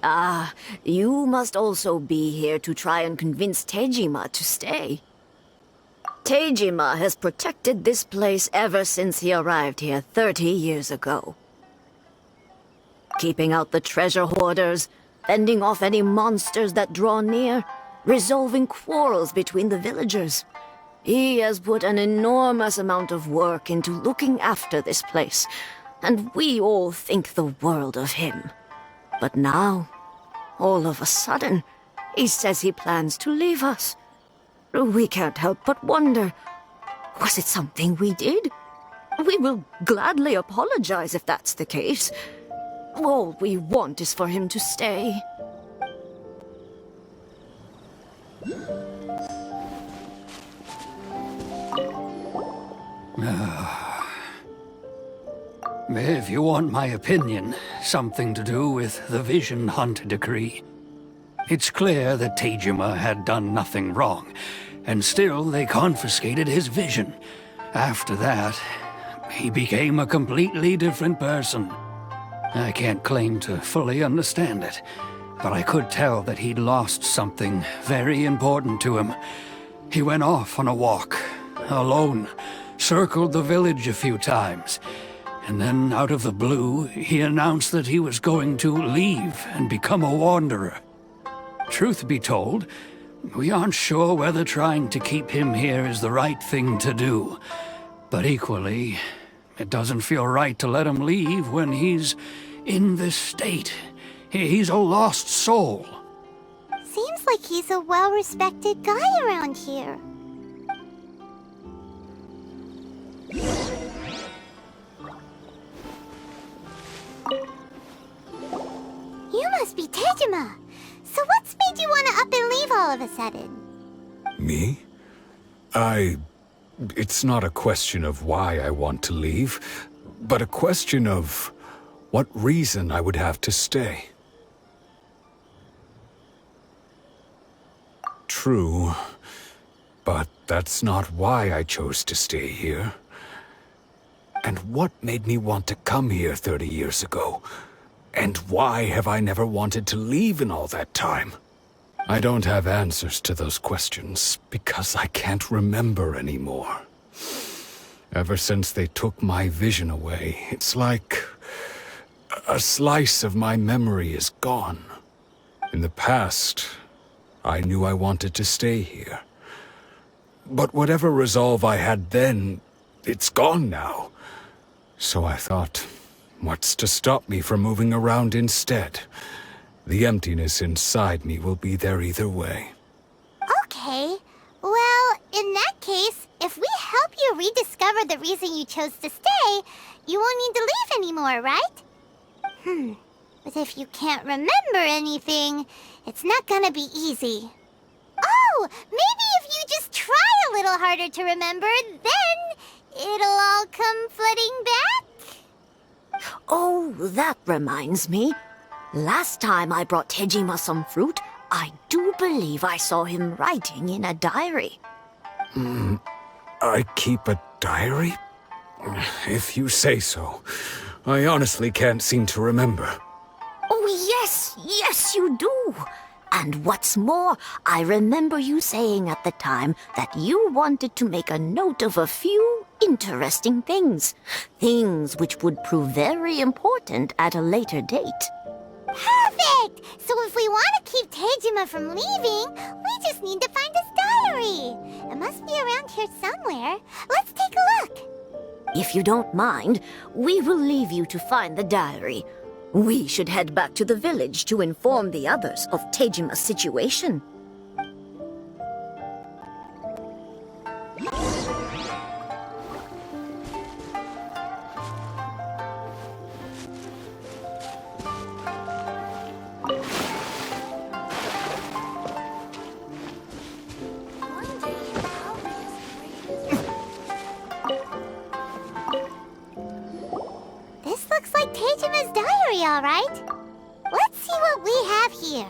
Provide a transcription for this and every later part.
Ah, you must also be here to try and convince Tejima to stay. Tejima has protected this place ever since he arrived here 30 years ago. Keeping out the treasure hoarders, fending off any monsters that draw near, resolving quarrels between the villagers. He has put an enormous amount of work into looking after this place, and we all think the world of him. But now, all of a sudden, he says he plans to leave us. We can't help but wonder, was it something we did? We will gladly apologize if that's the case. All we want is for him to stay. If you want my opinion, something to do with the Vision Hunt decree. It's clear that Tejima had done nothing wrong, and still they confiscated his vision. After that, he became a completely different person. I can't claim to fully understand it, but I could tell that he'd lost something very important to him. He went off on a walk, alone, circled the village a few times, and then out of the blue, he announced that he was going to leave and become a wanderer. Truth be told, we aren't sure whether trying to keep him here is the right thing to do. But equally, it doesn't feel right to let him leave when he's in this state. He's a lost soul. Seems like he's a well-respected guy around here. You must be Tejima. So what's made you want to up and leave all of a sudden? Me? It's not a question of why I want to leave, but a question of what reason I would have to stay. True, but that's not why I chose to stay here. And what made me want to come here 30 years ago? And why have I never wanted to leave in all that time? I don't have answers to those questions because I can't remember anymore. Ever since they took my vision away, it's like a slice of my memory is gone. In the past, I knew I wanted to stay here. But whatever resolve I had then, it's gone now. So I thought, what's to stop me from moving around instead? The emptiness inside me will be there either way. Okay. Well, in that case, if we help you rediscover the reason you chose to stay, you won't need to leave anymore, right? But if you can't remember anything, it's not gonna be easy. Oh, maybe if you just try a little harder to remember, then it'll all come flooding back? Oh, that reminds me. Last time I brought Tejima some fruit, I do believe I saw him writing in a diary. I keep a diary? If you say so. I honestly can't seem to remember. Oh, yes, you do. And what's more, I remember you saying at the time that you wanted to make a note of a few interesting things. Things which would prove very important at a later date. Perfect! So if we want to keep Tejima from leaving, we just need to find his diary. It must be around here somewhere. Let's take a look. If you don't mind, we will leave you to find the diary. We should head back to the village to inform the others of Tejima's situation. This looks like Tejima's diary, all right. Let's see what we have here.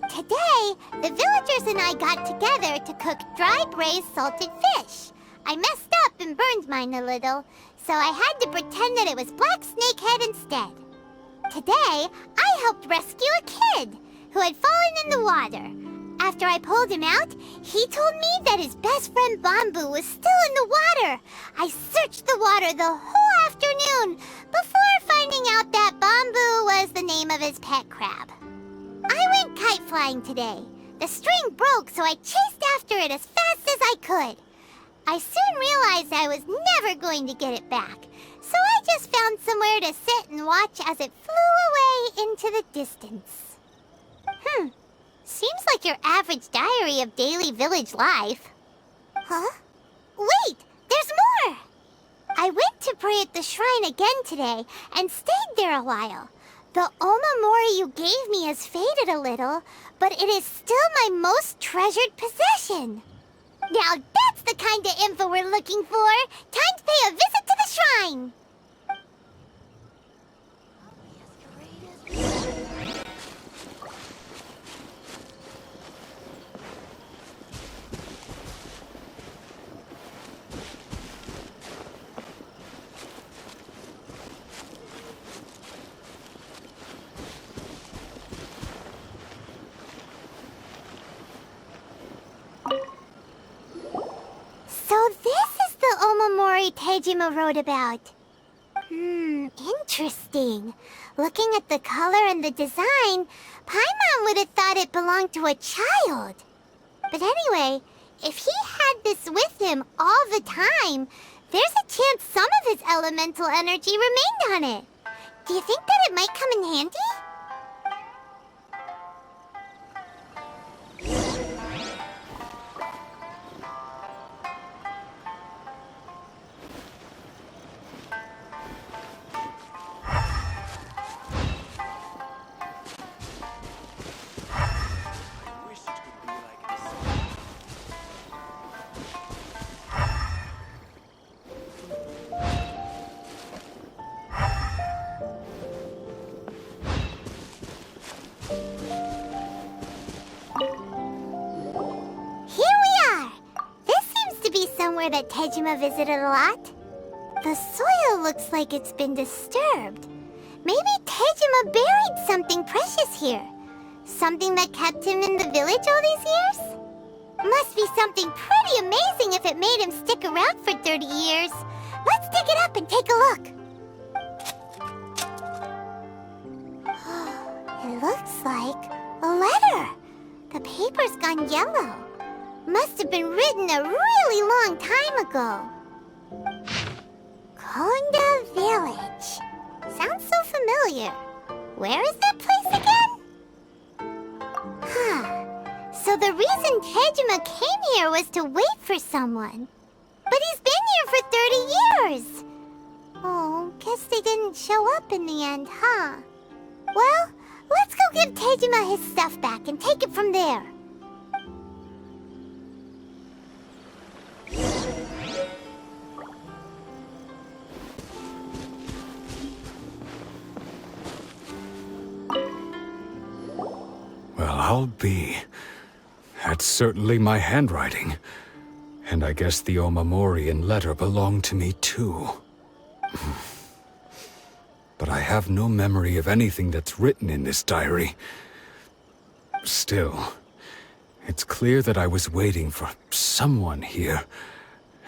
Today, the villagers and I got together to cook dry braised salted fish. I messed up and burned mine a little, so I had to pretend that it was black snakehead instead. Today, I helped rescue a kid who had fallen in the water. After I pulled him out, he told me that his best friend Bamboo was still in the water. I searched the water the whole afternoon before finding out that Bamboo was the name of his pet crab. I went kite flying today. The string broke, so I chased after it as fast as I could. I soon realized I was never going to get it back, so I just found somewhere to sit and watch as it flew away into the distance. Seems like your average diary of daily village life. Huh? Wait, there's more! I went to pray at the shrine again today and stayed there a while. The Omamori you gave me has faded a little, but it is still my most treasured possession. Now that's the kind of info we're looking for. Time to pay a visit to the shrine. So this is the Omamori Tejima wrote about. Interesting. Looking at the color and the design, Paimon would have thought it belonged to a child. But anyway, if he had this with him all the time, there's a chance some of his elemental energy remained on it. Do you think that it might come in handy? Somewhere that Tejima visited a lot. The soil looks like it's been disturbed. Maybe Tejima buried something precious here. Something that kept him in the village all these years? Must be something pretty amazing if it made him stick around for 30 years. Let's dig it up and take a look. It looks like a letter. The paper's gone yellow. Must have been written a really long time ago. Konda Village. Sounds so familiar. Where is that place again? So the reason Tejima came here was to wait for someone. But he's been here for 30 years. Oh, guess they didn't show up in the end, huh? Well, let's go give Tejima his stuff back and take it from there. Well, I'll be. That's certainly my handwriting. And I guess the Omamorian letter belonged to me too. But I have no memory of anything that's written in this diary. Still, it's clear that I was waiting for someone here,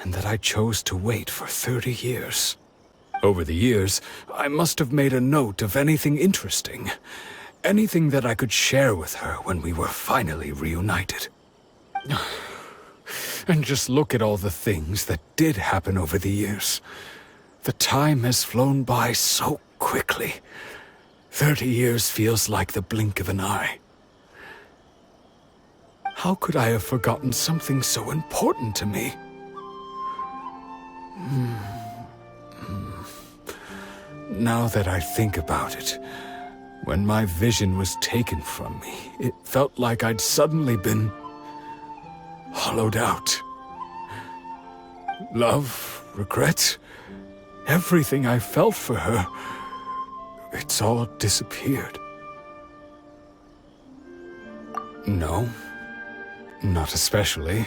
and that I chose to wait for 30 years. Over the years, I must have made a note of anything interesting. Anything that I could share with her when we were finally reunited. And just look at all the things that did happen over the years. The time has flown by so quickly. 30 years feels like the blink of an eye. How could I have forgotten something so important to me? Now that I think about it, when my vision was taken from me, it felt like I'd suddenly been hollowed out. Love, regret, everything I felt for her, it's all disappeared. No, not especially.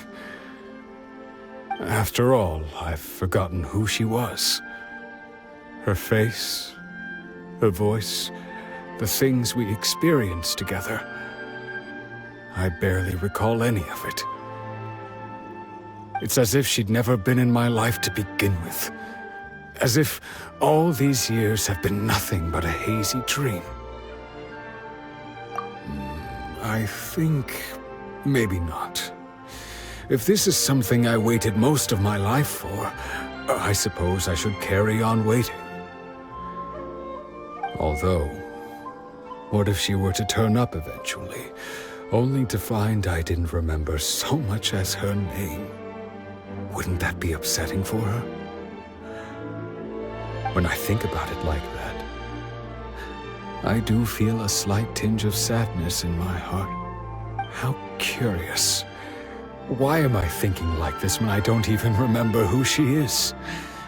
After all, I've forgotten who she was. Her face, her voice, the things we experienced together. I barely recall any of it. It's as if she'd never been in my life to begin with. As if all these years have been nothing but a hazy dream. I think maybe not. If this is something I waited most of my life for, I suppose I should carry on waiting. Although, what if she were to turn up eventually, only to find I didn't remember so much as her name? Wouldn't that be upsetting for her? When I think about it like that, I do feel a slight tinge of sadness in my heart. How curious. Why am I thinking like this when I don't even remember who she is?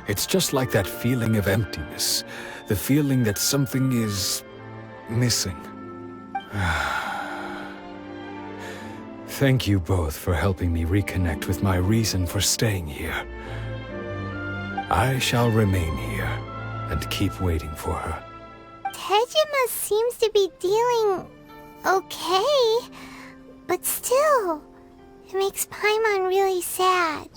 It's just like that feeling of emptiness, the feeling that something is missing. Thank you both for helping me reconnect with my reason for staying here. I shall remain here and keep waiting for her. Tejima seems to be dealing okay, but still, it makes Paimon really sad.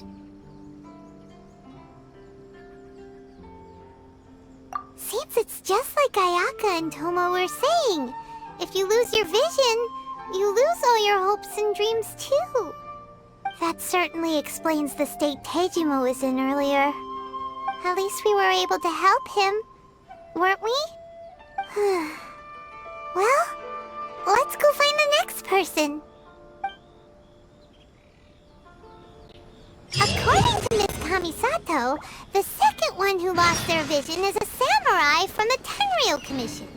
Seems it's just like Ayaka and Tomo were saying. If you lose your vision, you lose all your hopes and dreams too. That certainly explains the state Tejima was in earlier. At least we were able to help him, weren't we? Well, let's go find the next person. According to Miss Kamisato, the second one who lost their vision is a samurai from the Tenryou Commission.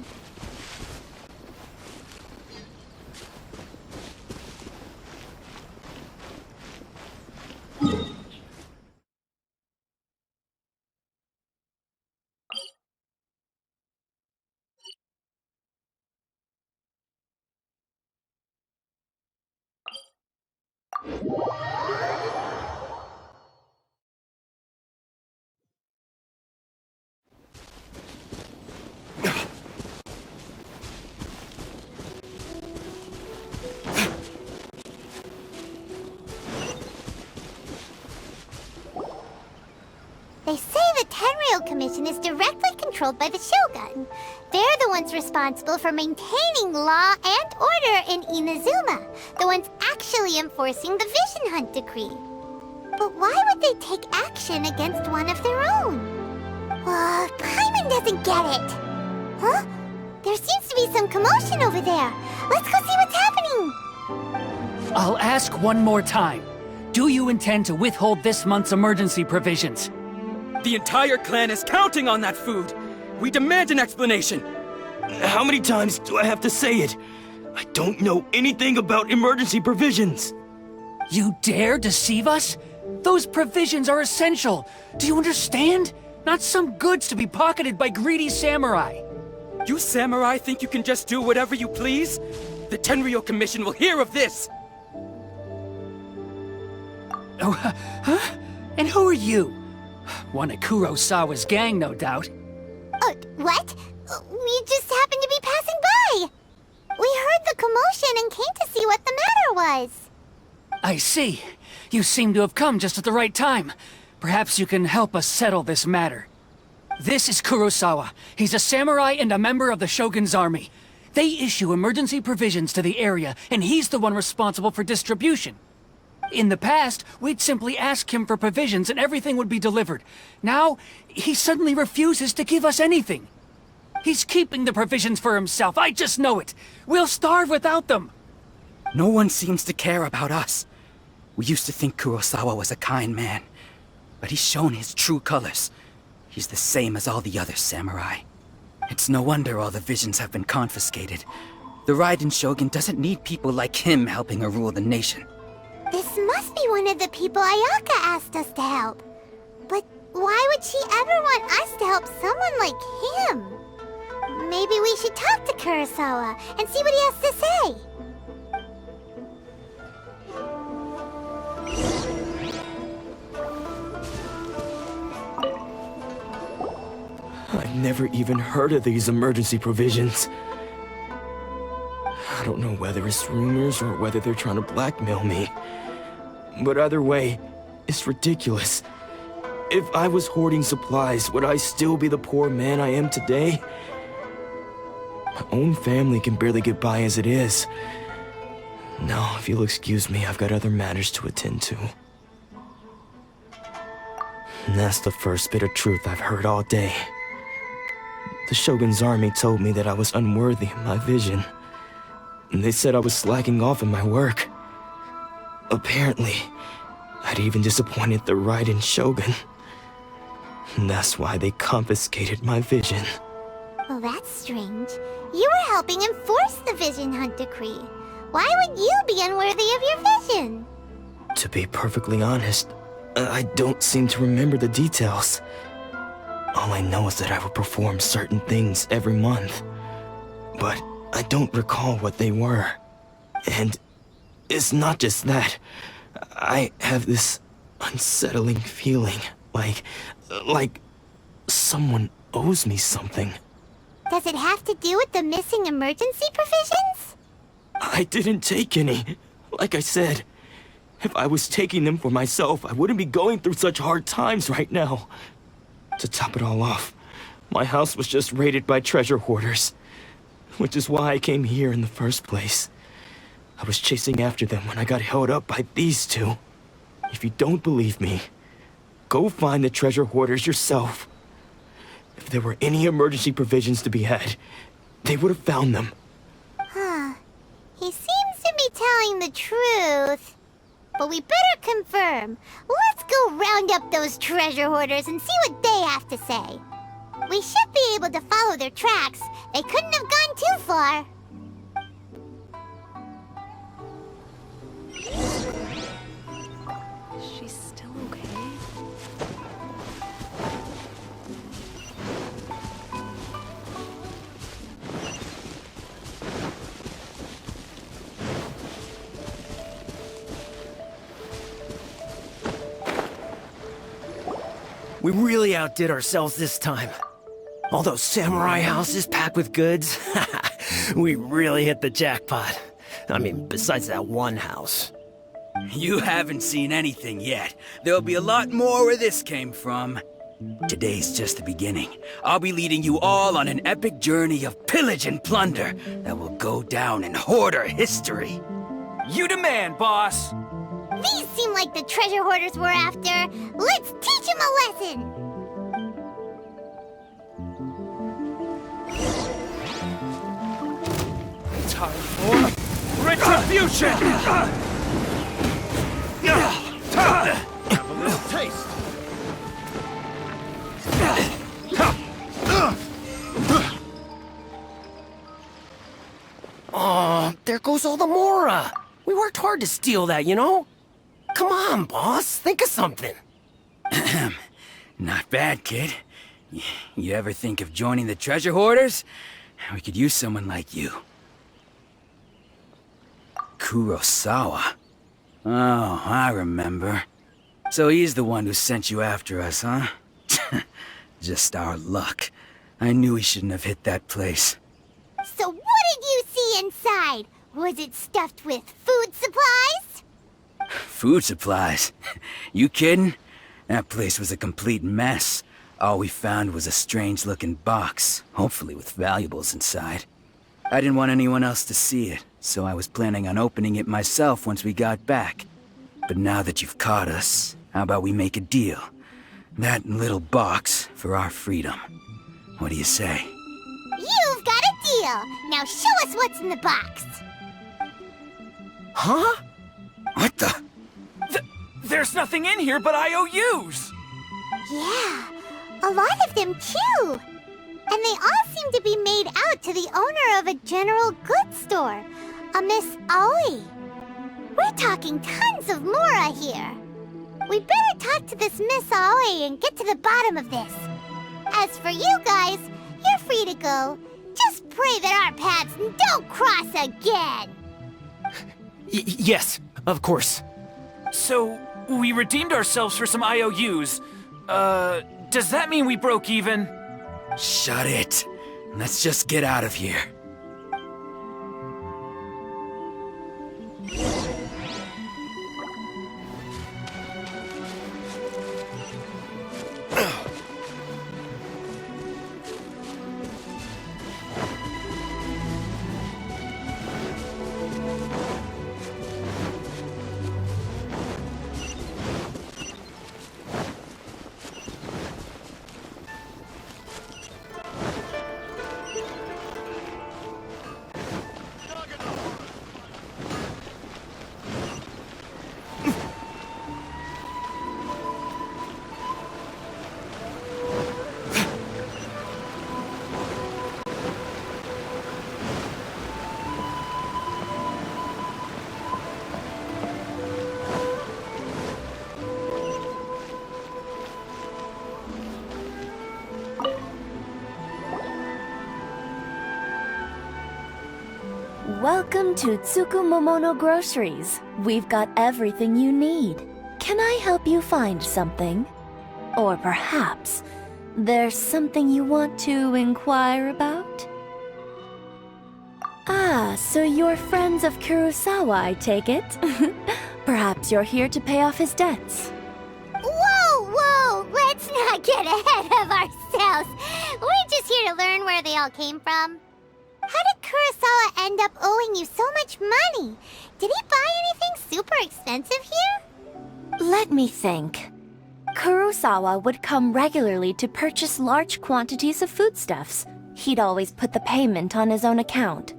They say the Tenryou Commission is directly controlled by the Shogun. They're the ones responsible for maintaining law and order in Inazuma, the ones actually enforcing the Vision Hunt decree. But why would they take action against one of their own? Paimon doesn't get it. Huh? There seems to be some commotion over there. Let's go see what's happening. I'll ask one more time. Do you intend to withhold this month's emergency provisions? The entire clan is counting on that food! We demand an explanation! How many times do I have to say it? I don't know anything about emergency provisions! You dare deceive us? Those provisions are essential! Do you understand? Not some goods to be pocketed by greedy samurai! You samurai think you can just do whatever you please? The Tenryou Commission will hear of this! Oh, huh? And who are you? One of Kurosawa's gang, no doubt. What? We just happened to be passing by! We heard the commotion and came to see what the matter was. I see. You seem to have come just at the right time. Perhaps you can help us settle this matter. This is Kurosawa. He's a samurai and a member of the Shogun's army. They issue emergency provisions to the area, and he's the one responsible for distribution. In the past, we'd simply ask him for provisions and everything would be delivered. Now, he suddenly refuses to give us anything. He's keeping the provisions for himself, I just know it. We'll starve without them. No one seems to care about us. We used to think Kurosawa was a kind man, but he's shown his true colors. He's the same as all the other samurai. It's no wonder all the visions have been confiscated. The Raiden Shogun doesn't need people like him helping her rule the nation. This must be one of the people Ayaka asked us to help. But why would she ever want us to help someone like him? Maybe we should talk to Kurosawa and see what he has to say. I've never even heard of these emergency provisions. whether it's rumors or whether they're trying to blackmail me. But either way, it's ridiculous. If I was hoarding supplies, would I still be the poor man I am today? My own family can barely get by as it is. Now, if you'll excuse me, I've got other matters to attend to. And that's the first bit of truth I've heard all day. The Shogun's army told me that I was unworthy of my vision. And they said I was slacking off in my work. Apparently, I'd even disappointed the Raiden Shogun. And that's why they confiscated my vision. Well, that's strange. You were helping enforce the Vision Hunt Decree. Why would you be unworthy of your vision? To be perfectly honest, I don't seem to remember the details. All I know is that I would perform certain things every month. But I don't recall what they were. And it's not just that. I have this unsettling feeling, like someone owes me something. Does it have to do with the missing emergency provisions? I didn't take any. Like I said, if I was taking them for myself, I wouldn't be going through such hard times right now. To top it all off, my house was just raided by treasure hoarders, which is why I came here in the first place. I was chasing after them when I got held up by these two. If you don't believe me, go find the treasure hoarders yourself. If there were any emergency provisions to be had, they would have found them. Huh. He seems to be telling the truth. But we better confirm. Let's go round up those treasure hoarders and see what they have to say. We should be able to follow their tracks. They couldn't have gone too far. She's still okay? We really outdid ourselves this time. All those samurai houses packed with goods. We really hit the jackpot. I mean, besides that one house. You haven't seen anything yet. There'll be a lot more where this came from. Today's just the beginning. I'll be leading you all on an epic journey of pillage and plunder that will go down in hoarder history. You demand, boss! These seem like the treasure hoarders we're after. Let's teach them a lesson. Time for retribution! Have a little taste. Oh, there goes all the Mora. We worked hard to steal that, you know? Come on, boss. Think of something. Not bad, kid. You ever think of joining the treasure hoarders? We could use someone like you. Kurosawa. Oh, I remember. So he's the one who sent you after us, huh? Just our luck. I knew he shouldn't have hit that place. So what did you see inside? Was it stuffed with food supplies? Food supplies? You kidding? That place was a complete mess. All we found was a strange-looking box, hopefully with valuables inside. I didn't want anyone else to see it, so I was planning on opening it myself once we got back. But now that you've caught us, how about we make a deal? That little box for our freedom. What do you say? You've got a deal. Now show us what's in the box. Huh? What the? There's nothing in here but IOUs! Yeah, a lot of them too. And they all seem to be made out to the owner of a general goods store, a Miss Aoi. We're talking tons of Mora here. We better talk to this Miss Aoi and get to the bottom of this. As for you guys, you're free to go. Just pray that our paths don't cross again. Yes, of course. So, we redeemed ourselves for some IOUs. Does that mean we broke even? Shut it. Let's just get out of here. Welcome to Tsukumomono Groceries. We've got everything you need. Can I help you find something? Or perhaps there's something you want to inquire about? Ah, so you're friends of Kurosawa, I take it? Perhaps you're here to pay off his debts. Whoa, whoa! Let's not get ahead of ourselves. We're just here to learn where they all came from. How did Kurosawa end up owing you so much money? Did he buy anything super expensive here? Let me think. Kurosawa would come regularly to purchase large quantities of foodstuffs. He'd always put the payment on his own account.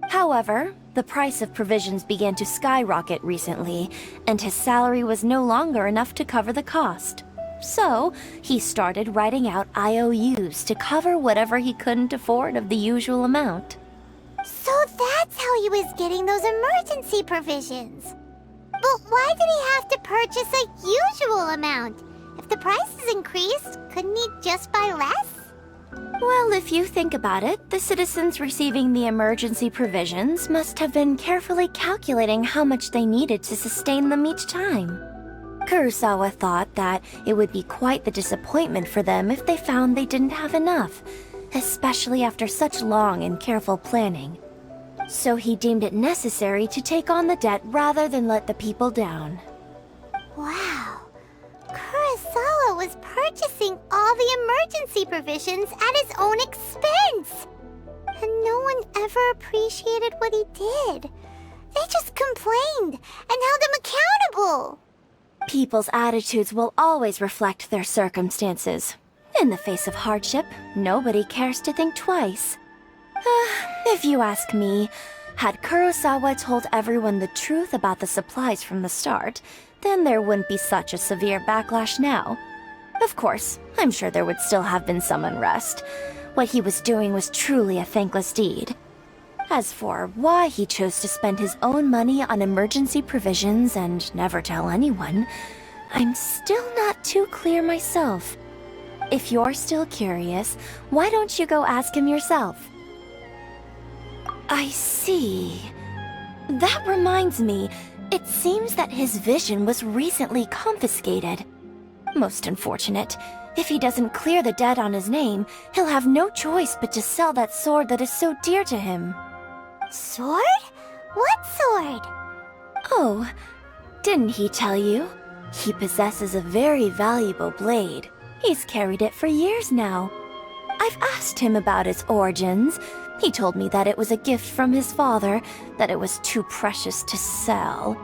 However, the price of provisions began to skyrocket recently, and his salary was no longer enough to cover the cost. So, he started writing out IOUs to cover whatever he couldn't afford of the usual amount. So that's how he was getting those emergency provisions. But why did he have to purchase a usual amount? If the prices increased, couldn't he just buy less? Well, if you think about it, the citizens receiving the emergency provisions must have been carefully calculating how much they needed to sustain them each time. Kurosawa thought that it would be quite the disappointment for them if they found they didn't have enough, especially after such long and careful planning. So he deemed it necessary to take on the debt rather than let the people down. Wow. Kurosawa was purchasing all the emergency provisions at his own expense. And no one ever appreciated what he did. They just complained and held him accountable. People's attitudes will always reflect their circumstances. In the face of hardship, nobody cares to think twice. If you ask me, had Kurosawa told everyone the truth about the supplies from the start, then there wouldn't be such a severe backlash now. Of course, I'm sure there would still have been some unrest. What he was doing was truly a thankless deed. As for why he chose to spend his own money on emergency provisions and never tell anyone, I'm still not too clear myself. If you're still curious, why don't you go ask him yourself? I see. That reminds me, it seems that his vision was recently confiscated. Most unfortunate. If he doesn't clear the debt on his name, he'll have no choice but to sell that sword that is so dear to him. Sword? What sword? Oh, didn't he tell you? He possesses a very valuable blade. He's carried it for years now. I've asked him about its origins. He told me that it was a gift from his father, that it was too precious to sell.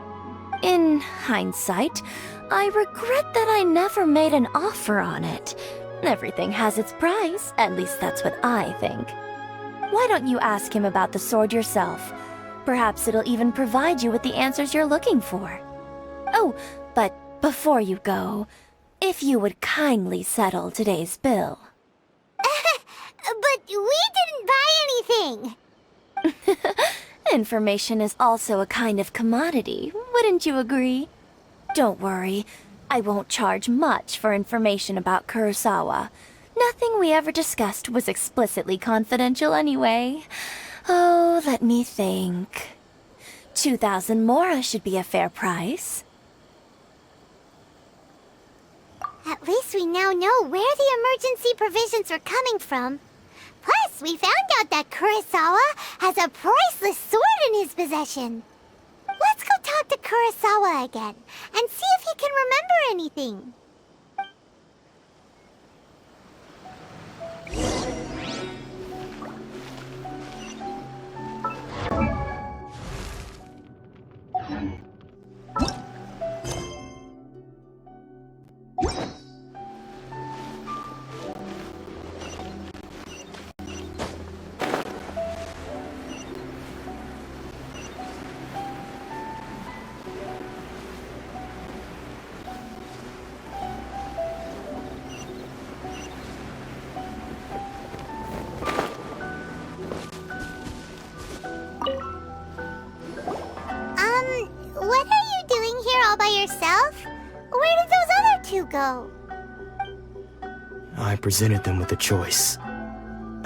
In hindsight, I regret that I never made an offer on it. Everything has its price, at least that's what I think. Why don't you ask him about the sword yourself? Perhaps it'll even provide you with the answers you're looking for. Oh, but before you go, if you would kindly settle today's bill. But we didn't buy anything! Information is also a kind of commodity, wouldn't you agree? Don't worry, I won't charge much for information about Kurosawa. Nothing we ever discussed was explicitly confidential anyway. Oh, let me think. 2,000 mora should be a fair price. At least we now know where the emergency provisions were coming from. Plus, we found out that Kurosawa has a priceless sword in his possession. Let's go talk to Kurosawa again and see if he can remember anything. What are you doing here all by yourself? Where did those other two go? I presented them with a choice.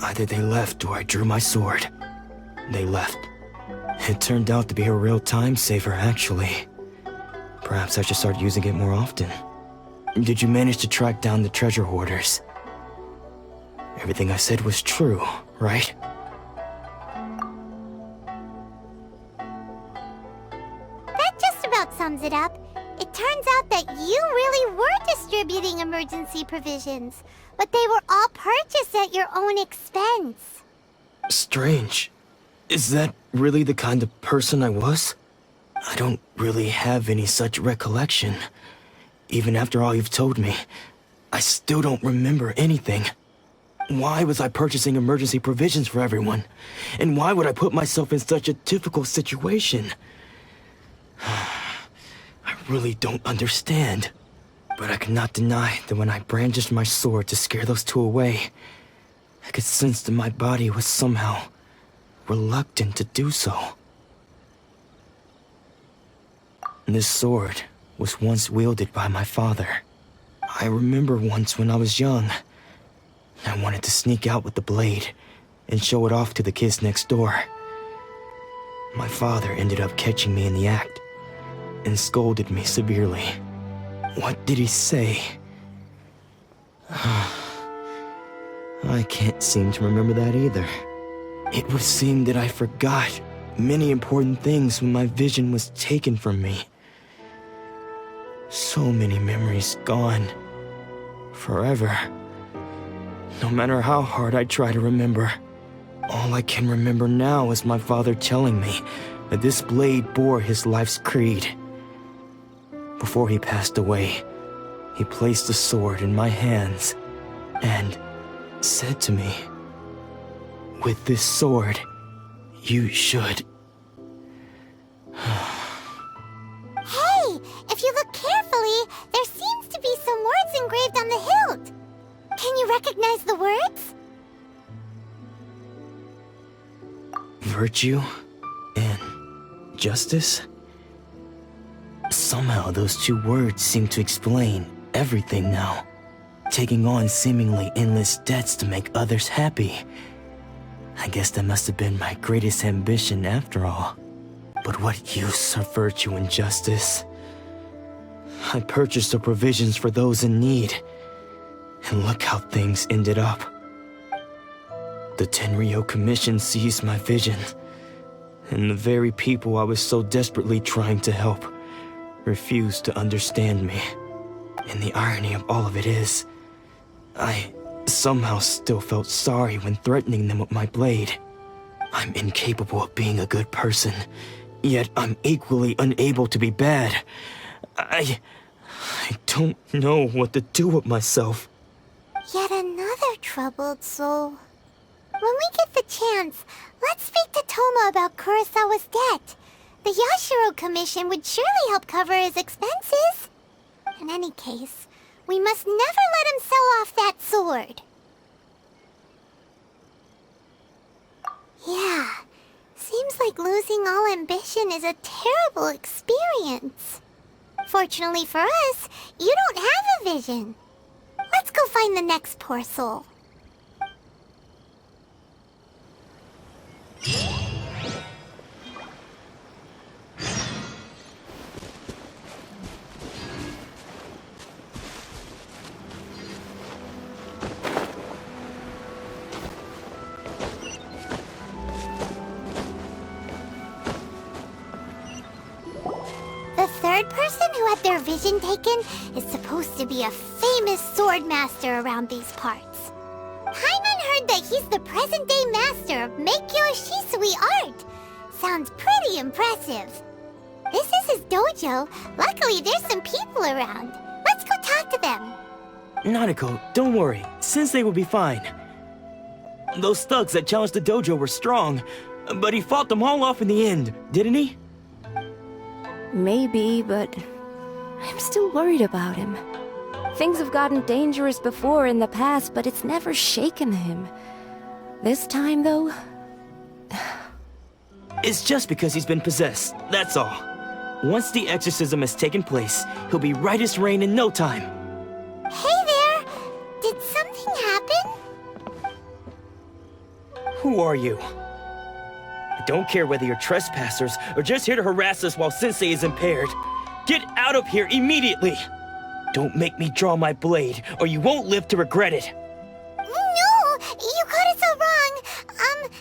Either they left or I drew my sword. They left. It turned out to be a real time saver, actually. Perhaps I should start using it more often. Did you manage to track down the treasure hoarders? Everything I said was true, right? That just about sums it up. It turns out that you really were distributing emergency provisions, but they were all purchased at your own expense. Strange. Is that really the kind of person I was? I don't really have any such recollection. Even after all you've told me, I still don't remember anything. Why was I purchasing emergency provisions for everyone? And why would I put myself in such a difficult situation? I really don't understand. But I cannot deny that when I brandished my sword to scare those two away, I could sense that my body was somehow reluctant to do so. This sword was once wielded by my father. I remember once when I was young, I wanted to sneak out with the blade and show it off to the kids next door. My father ended up catching me in the act and scolded me severely. What did he say? I can't seem to remember that either. It would seem that I forgot many important things when my vision was taken from me. So many memories gone. Forever. No matter how hard I try to remember, all I can remember now is my father telling me that this blade bore his life's creed. Before he passed away, he placed the sword in my hands and said to me, "With this sword, you should..." Hey, if you look carefully, there seems to be some words engraved on the hilt. Can you recognize the words? Virtue and justice? Somehow those two words seem to explain everything now. Taking on seemingly endless debts to make others happy. I guess that must have been my greatest ambition after all. But what use are virtue and justice? I purchased the provisions for those in need, and look how things ended up. The Tenryo Commission seized my vision, and the very people I was so desperately trying to help refused to understand me. And the irony of all of it is, I somehow still felt sorry when threatening them with my blade. I'm incapable of being a good person, yet I'm equally unable to be bad. I don't know what to do with myself. Yet another troubled soul. When we get the chance, let's speak to Toma about Kurosawa's debt. The Yashiro Commission would surely help cover his expenses. In any case, we must never let him sell off that sword. Yeah, seems like losing all ambition is a terrible experience. Fortunately for us, you don't have a vision. Let's go find the next poor soul. The third person who had their vision taken is supposed to be a famous sword master around these parts. Paimon heard that he's the present-day master of Meikyo Shisui art. Sounds pretty impressive. This is his dojo. Luckily, there's some people around. Let's go talk to them. Nanako, don't worry. Sensei will be fine. Those thugs that challenged the dojo were strong, but he fought them all off in the end, didn't he? Maybe, but I'm still worried about him. Things have gotten dangerous before in the past, but it's never shaken him. This time, though... It's just because he's been possessed, that's all. Once the exorcism has taken place, he'll be right as rain in no time. Hey there! Did something happen? Who are you? I don't care whether you're trespassers or just here to harass us while Sensei is impaired. Get out of here immediately! Don't make me draw my blade, or you won't live to regret it. No! You got it so wrong!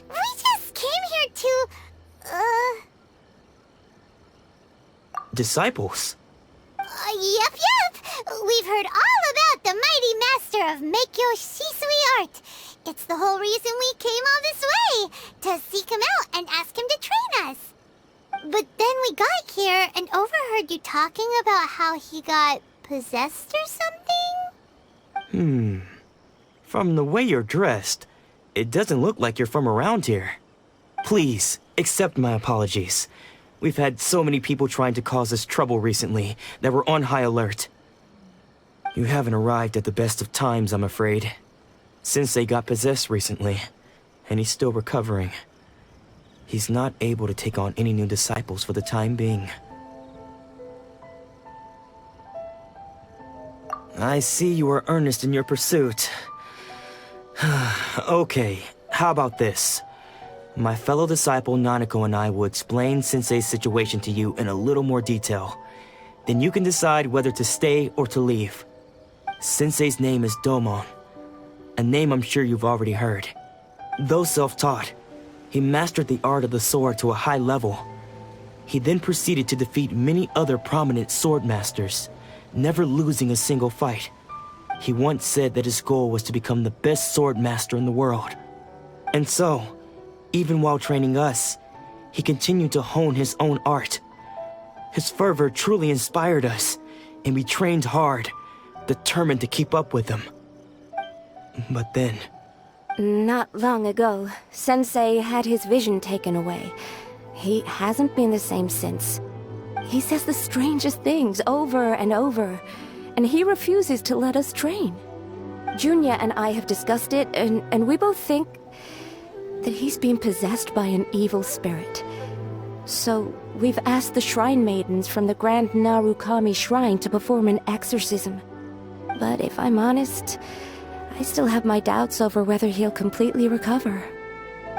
We just came here to... Disciples? Yep. We've heard all about the mighty master of Meikyo Shisui art. It's the whole reason we came all this way, to seek him out and ask him to train us. But then we got here and overheard you talking about how he got possessed or something? From the way you're dressed, it doesn't look like you're from around here. Please, accept my apologies. We've had so many people trying to cause us trouble recently that we're on high alert. You haven't arrived at the best of times, I'm afraid. Sensei got possessed recently, and he's still recovering. He's not able to take on any new disciples for the time being. I see you are earnest in your pursuit. Okay, how about this? My fellow disciple Nanako and I will explain Sensei's situation to you in a little more detail. Then you can decide whether to stay or to leave. Sensei's name is Domon, a name I'm sure you've already heard. Though self-taught, he mastered the art of the sword to a high level. He then proceeded to defeat many other prominent sword masters, never losing a single fight. He once said that his goal was to become the best sword master in the world. And so, even while training us, he continued to hone his own art. His fervor truly inspired us, and we trained hard, determined to keep up with him. But then... Not long ago, Sensei had his vision taken away. He hasn't been the same since. He says the strangest things over and over, and he refuses to let us train. Junya and I have discussed it, and we both think that he's been possessed by an evil spirit. So, we've asked the shrine maidens from the Grand Narukami Shrine to perform an exorcism. But if I'm honest, I still have my doubts over whether he'll completely recover.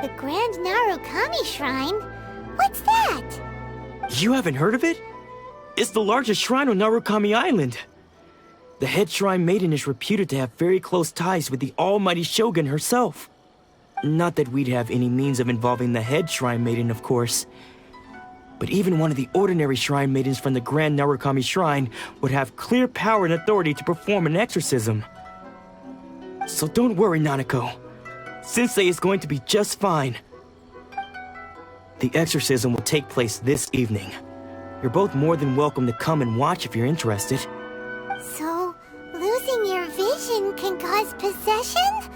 The Grand Narukami Shrine? What's that? You haven't heard of it? It's the largest shrine on Narukami Island. The head shrine maiden is reputed to have very close ties with the almighty Shogun herself. Not that we'd have any means of involving the head shrine maiden, of course. But even one of the ordinary shrine maidens from the Grand Narukami Shrine would have clear power and authority to perform an exorcism. So don't worry, Nanako. Sensei is going to be just fine. The exorcism will take place this evening. You're both more than welcome to come and watch if you're interested. So, losing your vision can cause possession?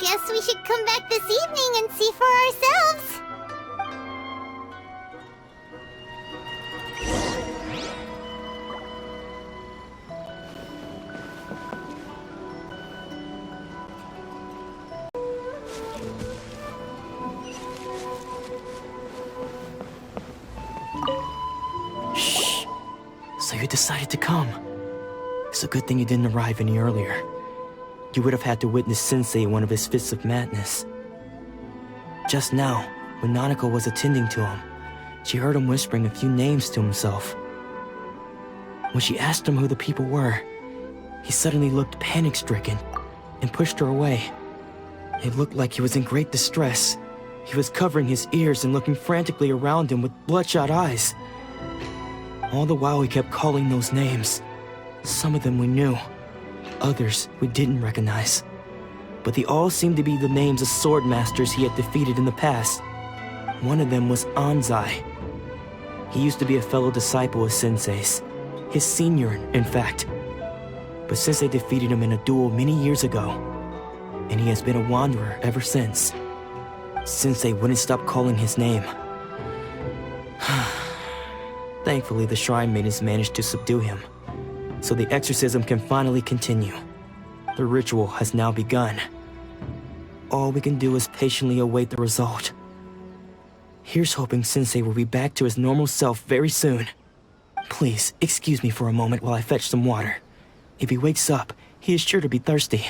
Guess we should come back this evening and see for ourselves. Shh. So you decided to come. It's a good thing you didn't arrive any earlier. You would have had to witness Sensei in one of his fits of madness. Just now, when Nanako was attending to him, she heard him whispering a few names to himself. When she asked him who the people were, he suddenly looked panic-stricken and pushed her away. It looked like he was in great distress. He was covering his ears and looking frantically around him with bloodshot eyes. All the while he kept calling those names. Some of them we knew. Others we didn't recognize. But they all seemed to be the names of sword masters he had defeated in the past. One of them was Anzai. He used to be a fellow disciple of Sensei's. His senior, in fact. But Sensei defeated him in a duel many years ago. And he has been a wanderer ever since. Sensei wouldn't stop calling his name. Thankfully, the shrine maidens managed to subdue him. So the exorcism can finally continue. The ritual has now begun. All we can do is patiently await the result. Here's hoping Sensei will be back to his normal self very soon. Please, excuse me for a moment while I fetch some water. If he wakes up, he is sure to be thirsty.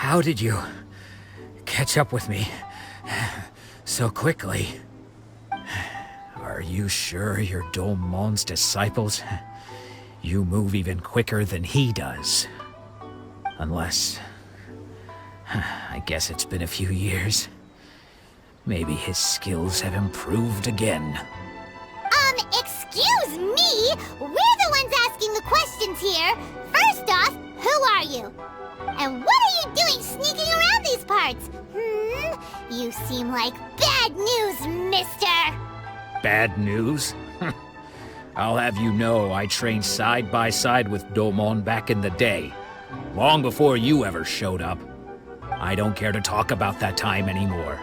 How did you catch up with me so quickly? Are you sure you're Domon's disciples? You move even quicker than he does. Unless... I guess it's been a few years. Maybe his skills have improved again. Excuse me? We're the ones asking the questions here. First off, who are you? And what are you doing sneaking around these parts? You seem like bad news, mister! Bad news? I'll have you know I trained side by side with Domon back in the day, long before you ever showed up. I don't care to talk about that time anymore.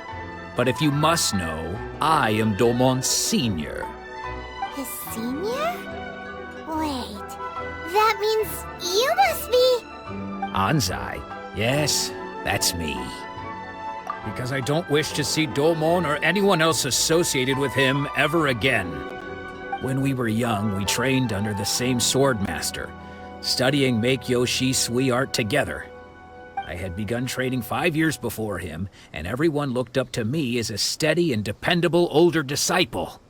But if you must know, I am Domon's senior. His senior? Wait, that means you must be... Anzai? Yes, that's me. Because I don't wish to see Domon or anyone else associated with him ever again. When we were young, we trained under the same swordmaster, studying Make-Yoshi Sui art together. I had begun training 5 years before him, and everyone looked up to me as a steady and dependable older disciple.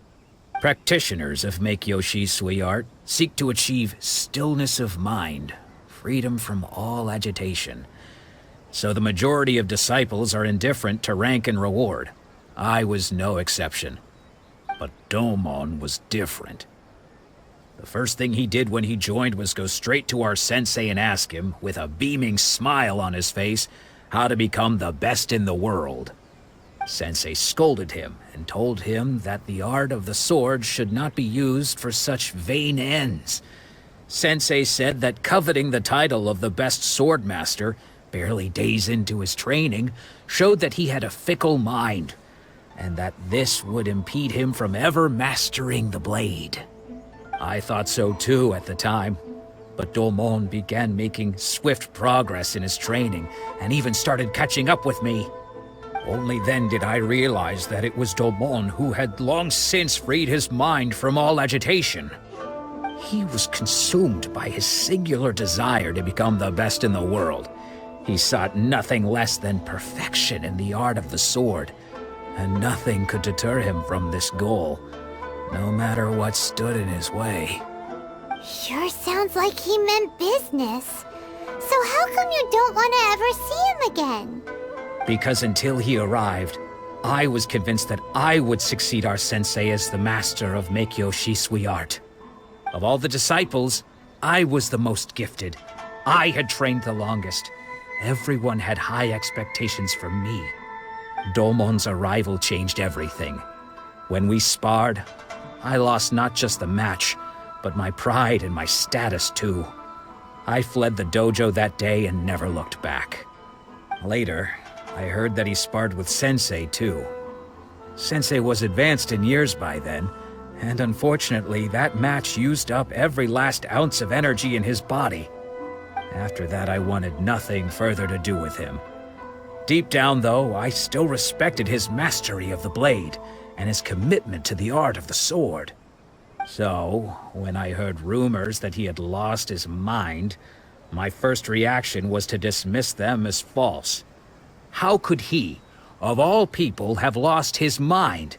Practitioners of Make-Yoshi Sui art seek to achieve stillness of mind, freedom from all agitation. So the majority of disciples are indifferent to rank and reward. I was no exception. But Domon was different. The first thing he did when he joined was go straight to our sensei and ask him, with a beaming smile on his face, how to become the best in the world. Sensei scolded him and told him that the art of the sword should not be used for such vain ends. Sensei said that coveting the title of the best swordmaster, barely days into his training, showed that he had a fickle mind, and that this would impede him from ever mastering the blade. I thought so too at the time, but Domon began making swift progress in his training, and even started catching up with me. Only then did I realize that it was Domon who had long since freed his mind from all agitation. He was consumed by his singular desire to become the best in the world. He sought nothing less than perfection in the art of the sword, and nothing could deter him from this goal, no matter what stood in his way. Sure sounds like he meant business. So how come you don't want to ever see him again? Because until he arrived, I was convinced that I would succeed our sensei as the master of Make-Yoshi Sui art. Of all the disciples, I was the most gifted. I had trained the longest. Everyone had high expectations from me. Domon's arrival changed everything. When we sparred, I lost not just the match, but my pride and my status too. I fled the dojo that day and never looked back. Later, I heard that he sparred with Sensei too. Sensei was advanced in years by then, and unfortunately that match used up every last ounce of energy in his body. After that, I wanted nothing further to do with him. Deep down, though, I still respected his mastery of the blade and his commitment to the art of the sword. So, when I heard rumors that he had lost his mind, my first reaction was to dismiss them as false. How could he, of all people, have lost his mind?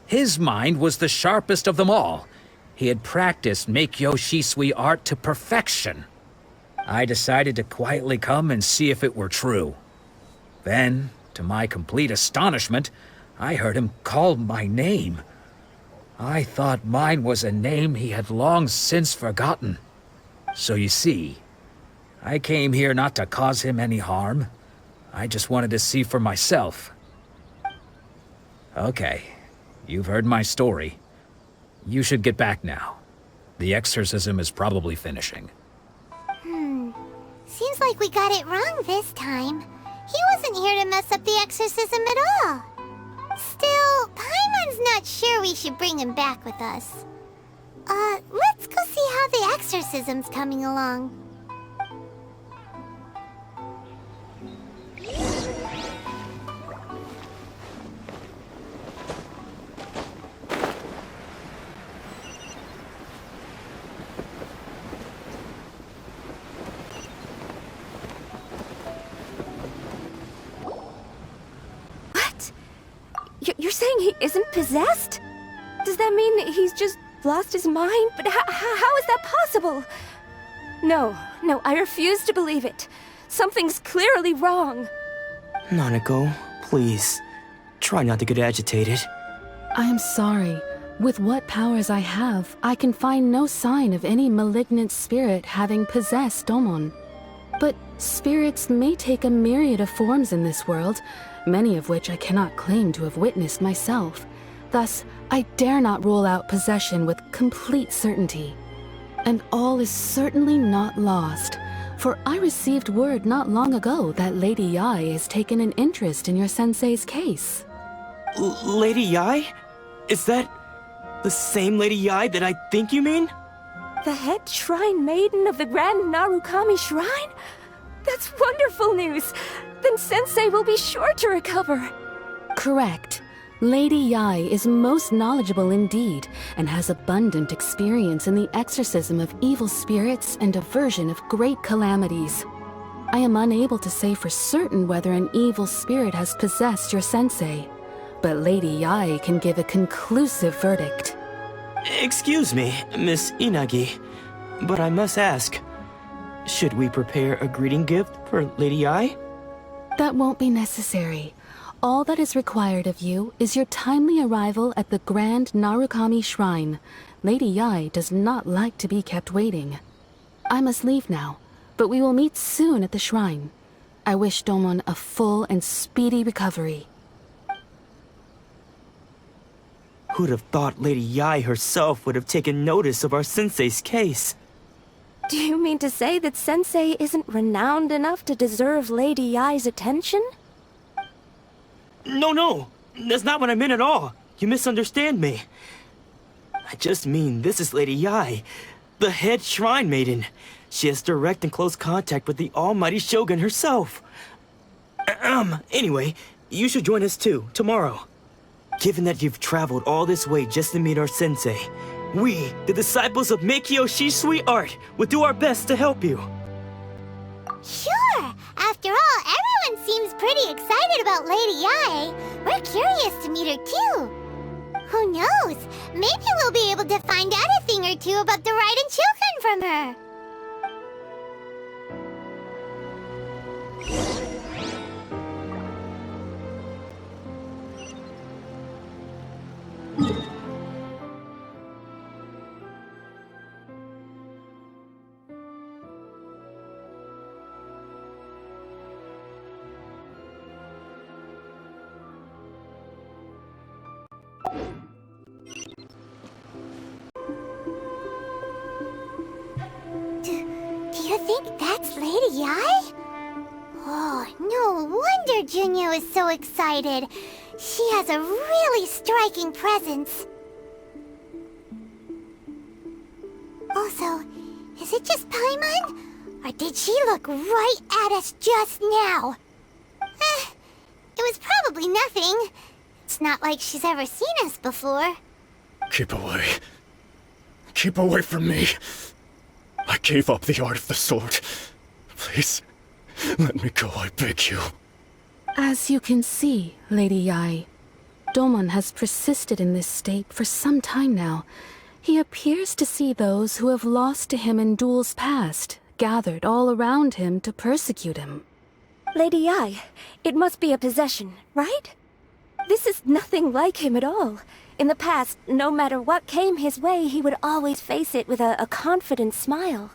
His mind was the sharpest of them all. He had practiced Make-Yoshi Sui art to perfection. I decided to quietly come and see if it were true. Then, to my complete astonishment, I heard him call my name. I thought mine was a name he had long since forgotten. So you see, I came here not to cause him any harm. I just wanted to see for myself. Okay, you've heard my story. You should get back now. The exorcism is probably finishing. Seems like we got it wrong this time. He wasn't here to mess up the exorcism at all. Still, Paimon's not sure we should bring him back with us. Let's go see how the exorcism's coming along. You're saying he isn't possessed? Does that mean that he's just lost his mind? But how is that possible? No, I refuse to believe it. Something's clearly wrong. Nanako, please. Try not to get agitated. I am sorry. With what powers I have, I can find no sign of any malignant spirit having possessed Domon. But spirits may take a myriad of forms in this world, many of which I cannot claim to have witnessed myself. Thus, I dare not rule out possession with complete certainty. And all is certainly not lost, for I received word not long ago that Lady Yae has taken an interest in your sensei's case. Lady Yae? Is that the same Lady Yae that I think you mean? The head shrine maiden of the Grand Narukami Shrine? That's wonderful news! Then Sensei will be sure to recover. Correct. Lady Yae is most knowledgeable indeed, and has abundant experience in the exorcism of evil spirits and aversion of great calamities. I am unable to say for certain whether an evil spirit has possessed your sensei, but Lady Yae can give a conclusive verdict. Excuse me, Miss Inagi, but I must ask, should we prepare a greeting gift for Lady Yae? That won't be necessary. All that is required of you is your timely arrival at the Grand Narukami Shrine. Lady Yae does not like to be kept waiting. I must leave now, but we will meet soon at the shrine. I wish Domon a full and speedy recovery. Who'd have thought Lady Yae herself would have taken notice of our sensei's case? Do you mean to say that Sensei isn't renowned enough to deserve Lady Yae's attention? No, that's not what I meant at all. You misunderstand me. I just mean this is Lady Yae, the head shrine maiden. She has direct and close contact with the almighty Shogun herself. Anyway, you should join us too, tomorrow. Given that you've traveled all this way just to meet our sensei, we, the disciples of Meikyo Shisui Art, will do our best to help you. Sure! After all, everyone seems pretty excited about Lady Yae. We're curious to meet her too. Who knows? Maybe we'll be able to find out a thing or two about the Raiden children from her. Do you think that's Lady Yae? Oh, no wonder Junyo is so excited. She has a really striking presence. Also, is it just Paimon? Or did she look right at us just now? It was probably nothing. It's not like she's ever seen us before. Keep away. Keep away from me. I gave up the art of the sword. Please, let me go, I beg you. As you can see, Lady Yae, Domon has persisted in this state for some time now. He appears to see those who have lost to him in duels past, gathered all around him to persecute him. Lady Yae, it must be a possession, right? This is nothing like him at all. In the past, no matter what came his way, he would always face it with a confident smile.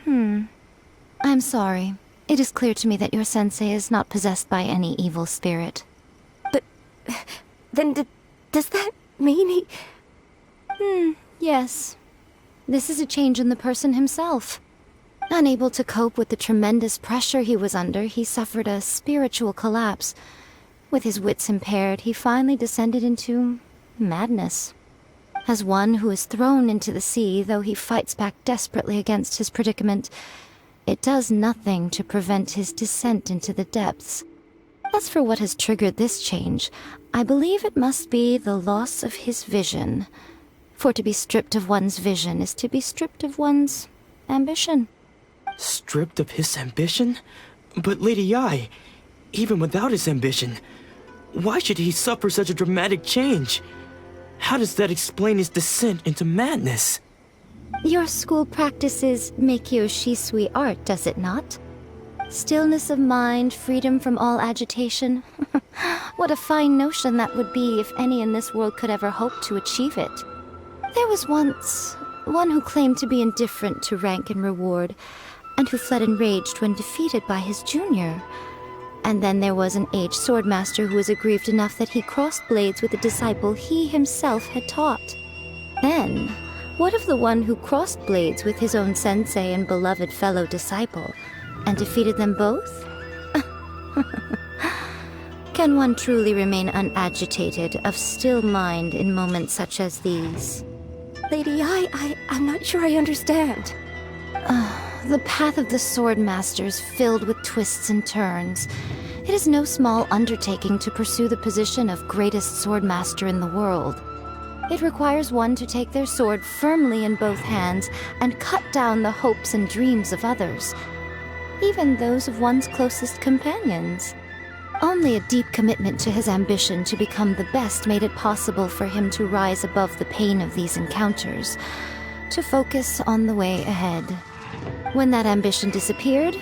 I'm sorry. It is clear to me that your sensei is not possessed by any evil spirit. But then does that mean he... Yes. This is a change in the person himself. Unable to cope with the tremendous pressure he was under, he suffered a spiritual collapse. With his wits impaired, he finally descended into madness. As one who is thrown into the sea, though he fights back desperately against his predicament, it does nothing to prevent his descent into the depths. As for what has triggered this change, I believe it must be the loss of his vision. For to be stripped of one's vision is to be stripped of one's ambition. Stripped of his ambition? But Lady Yae, even without his ambition, Why should he suffer such a dramatic change? How does that explain his descent into madness? Your school practices Meikyo Shisui art, does it not? Stillness of mind, freedom from all agitation. What a fine notion that would be if any in this world could ever hope to achieve it. There was once one who claimed to be indifferent to rank and reward, and who fled enraged when defeated by his junior. And then there was an aged swordmaster who was aggrieved enough that he crossed blades with a disciple he himself had taught. Then, what of the one who crossed blades with his own sensei and beloved fellow disciple, and defeated them both? Can one truly remain unagitated, of still mind in moments such as these? Lady, I'm not sure I understand. The path of the Swordmaster is filled with twists and turns. It is no small undertaking to pursue the position of greatest Swordmaster in the world. It requires one to take their sword firmly in both hands and cut down the hopes and dreams of others, even those of one's closest companions. Only a deep commitment to his ambition to become the best made it possible for him to rise above the pain of these encounters, to focus on the way ahead. When that ambition disappeared,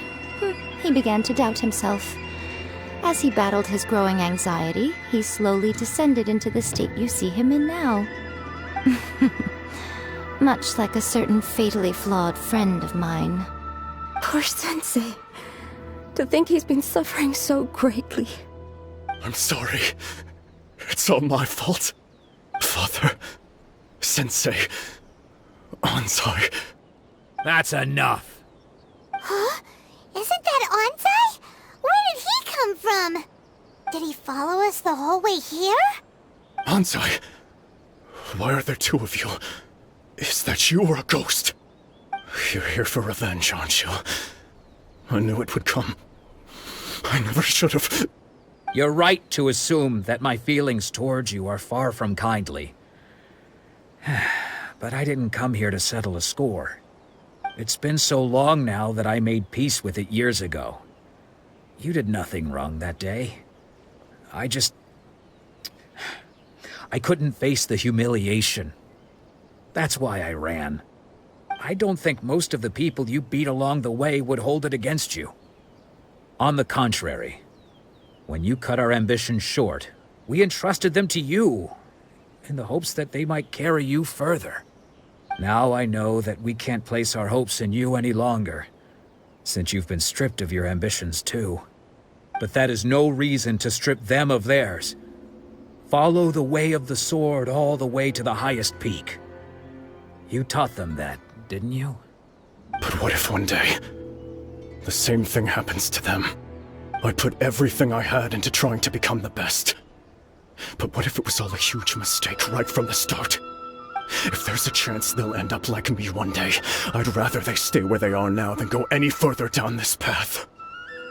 he began to doubt himself. As he battled his growing anxiety, he slowly descended into the state you see him in now. Much like a certain fatally flawed friend of mine. Poor Sensei. To think he's been suffering so greatly. I'm sorry. It's all my fault. Father, Sensei, Anzai. That's enough. Huh? Isn't that Anzai? Where did he come from? Did he follow us the whole way here? Anzai, why are there two of you? Is that you or a ghost? You're here for revenge, aren't you? I knew it would come. I never should have. You're right to assume that my feelings towards you are far from kindly. But I didn't come here to settle a score. It's been so long now that I made peace with it years ago. You did nothing wrong that day. I couldn't face the humiliation. That's why I ran. I don't think most of the people you beat along the way would hold it against you. On the contrary, when you cut our ambitions short, we entrusted them to you, in the hopes that they might carry you further. Now I know that we can't place our hopes in you any longer, since you've been stripped of your ambitions too. But that is no reason to strip them of theirs. Follow the way of the sword all the way to the highest peak. You taught them that, didn't you? But what if one day, the same thing happens to them? I put everything I had into trying to become the best. But what if it was all a huge mistake right from the start? If there's a chance they'll end up like me one day, I'd rather they stay where they are now than go any further down this path.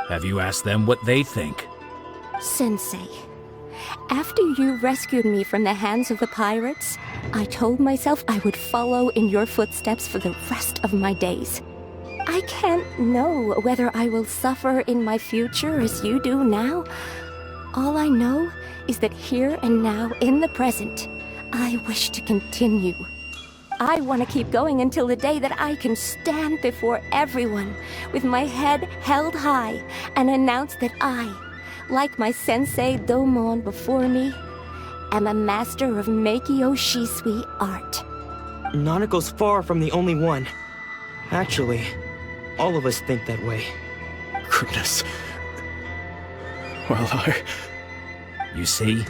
Have you asked them what they think? Sensei, after you rescued me from the hands of the pirates, I told myself I would follow in your footsteps for the rest of my days. I can't know whether I will suffer in my future as you do now. All I know is that here and now, in the present, I wish to continue. I want to keep going until the day that I can stand before everyone with my head held high and announce that I, like my sensei Domon before me, am a master of Meikyo Shisui art. Nanako's far from the only one. Actually, all of us think that way. Goodness. Well, You see?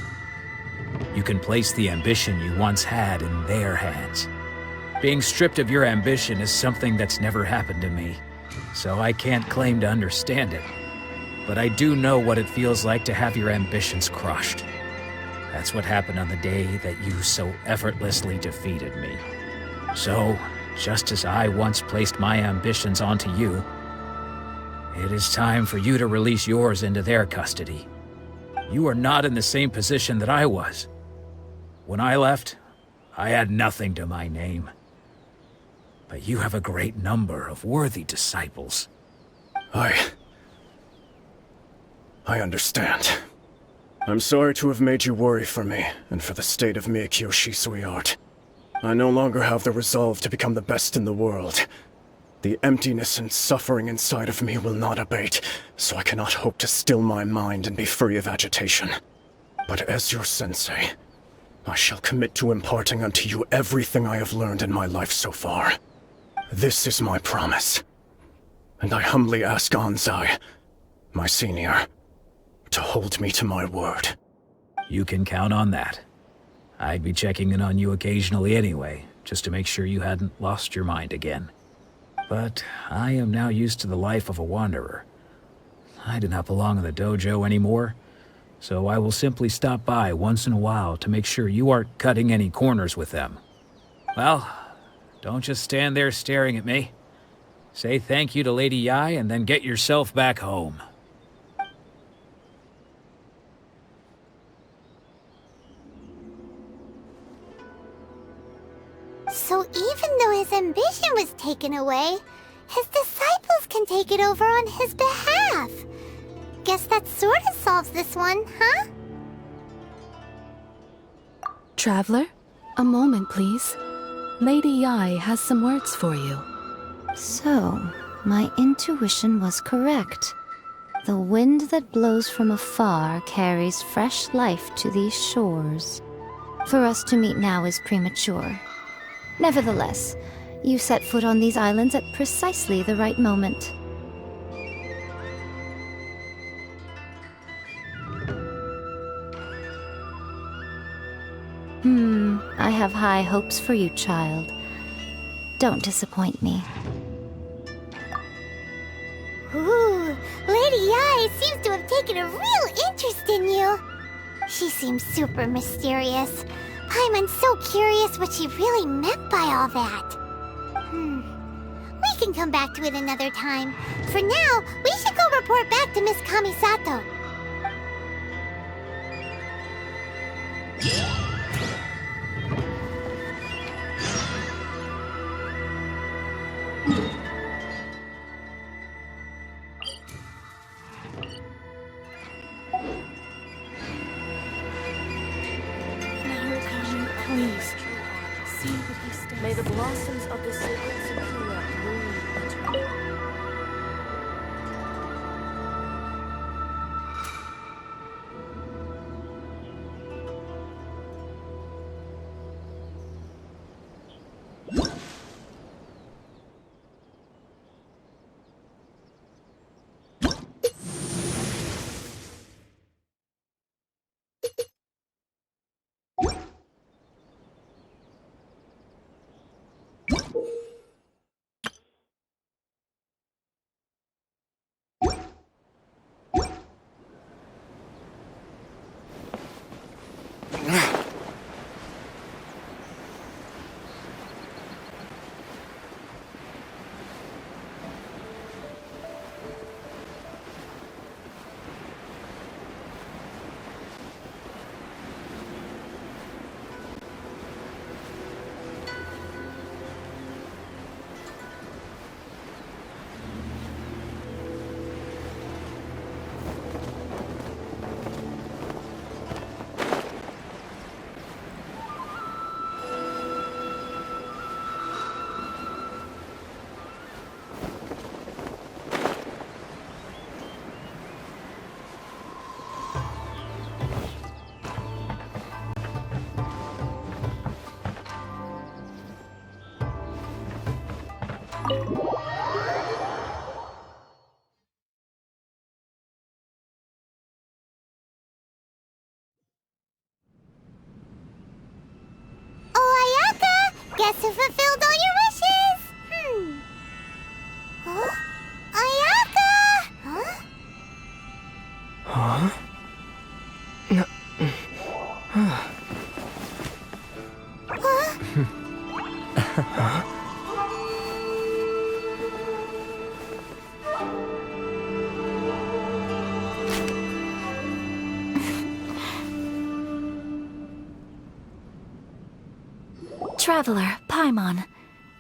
You can place the ambition you once had in their hands. Being stripped of your ambition is something that's never happened to me, so I can't claim to understand it. But I do know what it feels like to have your ambitions crushed. That's what happened on the day that you so effortlessly defeated me. So, just as I once placed my ambitions onto you, it is time for you to release yours into their custody. You are not in the same position that I was. When I left, I had nothing to my name. But you have a great number of worthy disciples. I understand. I'm sorry to have made you worry for me, and for the state of Miyakyo Shisui art. I no longer have the resolve to become the best in the world. The emptiness and suffering inside of me will not abate, so I cannot hope to still my mind and be free of agitation. But as your sensei, I shall commit to imparting unto you everything I have learned in my life so far. This is my promise. And I humbly ask Anzai, my senior, to hold me to my word. You can count on that. I'd be checking in on you occasionally anyway, just to make sure you hadn't lost your mind again. But I am now used to the life of a wanderer. I do not belong in the dojo anymore, so I will simply stop by once in a while to make sure you aren't cutting any corners with them. Well, don't just stand there staring at me. Say thank you to Lady Yai and then get yourself back home. So even though his ambition was taken away, his disciples can take it over on his behalf. Guess that sort of solves this one, huh? Traveler, a moment, please. Lady Yai has some words for you. So, my intuition was correct. The wind that blows from afar carries fresh life to these shores. For us to meet now is premature. Nevertheless, you set foot on these islands at precisely the right moment. I have high hopes for you, child. Don't disappoint me. Ooh, Lady Yai seems to have taken a real interest in you. She seems super mysterious. Paimon's so curious what she really meant by all that. We can come back to it another time. For now, we should go report back to Miss Kamisato. Please, see that he stays. May the blossoms of the sacred sakura bloom eternally. Oh, Ayaka! Guess who fulfilled all your wishes? Huh? Ayaka! Huh? Huh? Traveler, Paimon,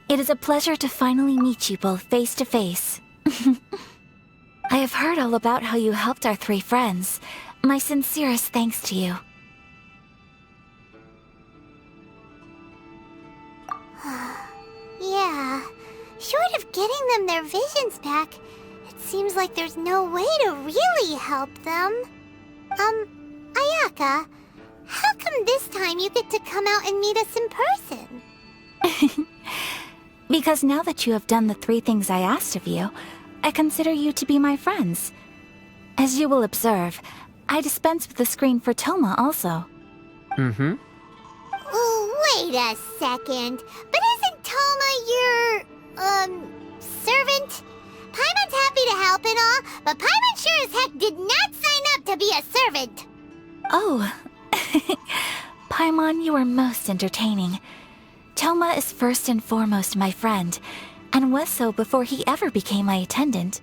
it is a pleasure to finally meet you both face to face. I have heard all about how you helped our three friends. My sincerest thanks to you. Yeah, short of getting them their visions back, it seems like there's no way to really help them. Ayaka, how come this time you get to come out and meet us in person? Because now that you have done the 3 things I asked of you, I consider you to be my friends. As you will observe, I dispense with the screen for Toma also. Wait a second. But isn't Toma your, servant? Paimon's happy to help and all, but Paimon sure as heck did not sign up to be a servant. Oh. Paimon, you are most entertaining. Toma is first and foremost my friend, and was so before he ever became my attendant.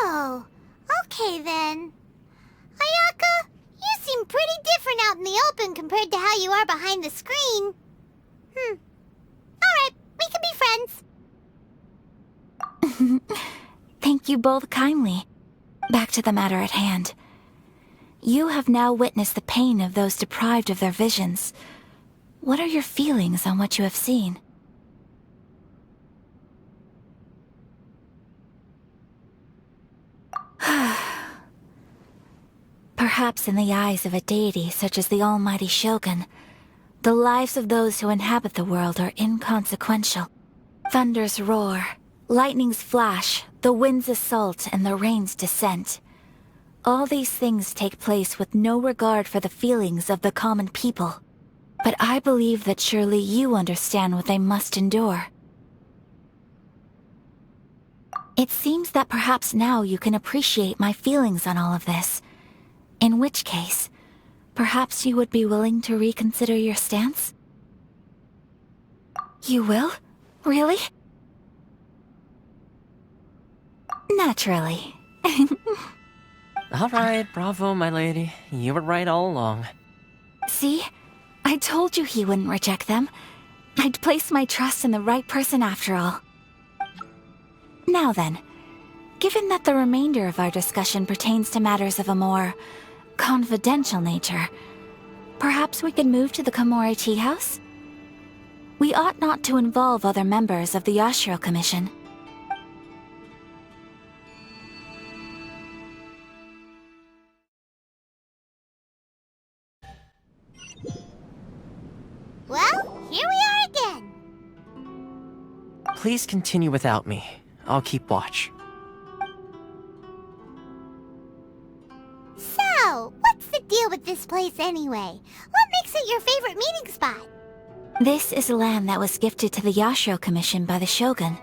Oh, okay then. Ayaka, you seem pretty different out in the open compared to how you are behind the screen. Alright, we can be friends. Thank you both kindly. Back to the matter at hand. You have now witnessed the pain of those deprived of their visions. What are your feelings on what you have seen? Perhaps in the eyes of a deity such as the almighty Shogun, the lives of those who inhabit the world are inconsequential. Thunders roar, lightnings flash, the winds assault, and the rains descent. All these things take place with no regard for the feelings of the common people. But I believe that surely you understand what they must endure. It seems that perhaps now you can appreciate my feelings on all of this. In which case, perhaps you would be willing to reconsider your stance? You will? Really? Naturally. Alright, bravo, my lady. You were right all along. See? I told you he wouldn't reject them. I'd placed my trust in the right person after all. Now then, given that the remainder of our discussion pertains to matters of a more confidential nature, perhaps we could move to the Komori Tea House? We ought not to involve other members of the Yashiro Commission. Well, here we are again. Please continue without me. I'll keep watch. So, what's the deal with this place anyway? What makes it your favorite meeting spot? This is land that was gifted to the Yashiro Commission by the Shogun.